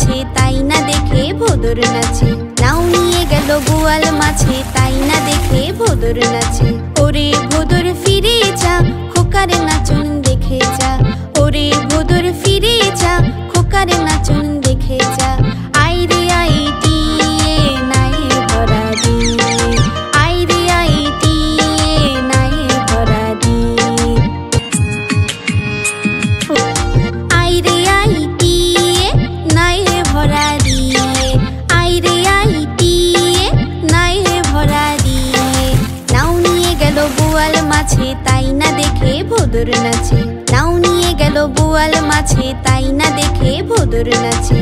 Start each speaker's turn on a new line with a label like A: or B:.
A: মাছে তাই না দেখে ভোদর নাচে। নাও নিয়ে গেল বোয়াল মাছে তাই না দেখে ভোদর নাচে। ওরে ভোদর ফিরে যা, খোকার নাচন দেখে যা। ওরে ভোদর ফিরে যা, খোকার নাচন দেখে যা। আই রে আই টিয়ে নাই ভরা দিয়ে, আই রে আই টিয়ে নাই ভরা দিয়ে। আই রে আই টিয়ে নাই ভরা দিয়ে, আই রে আই টিয়ে নাই ভরা দিয়ে। নাও নিয়ে গেল বোয়াল মাছে তাই না দেখে ভোদর নাচে। নাও নিয়ে গেল বোয়াল মাছে তাই না দেখে ভোদর নাচে।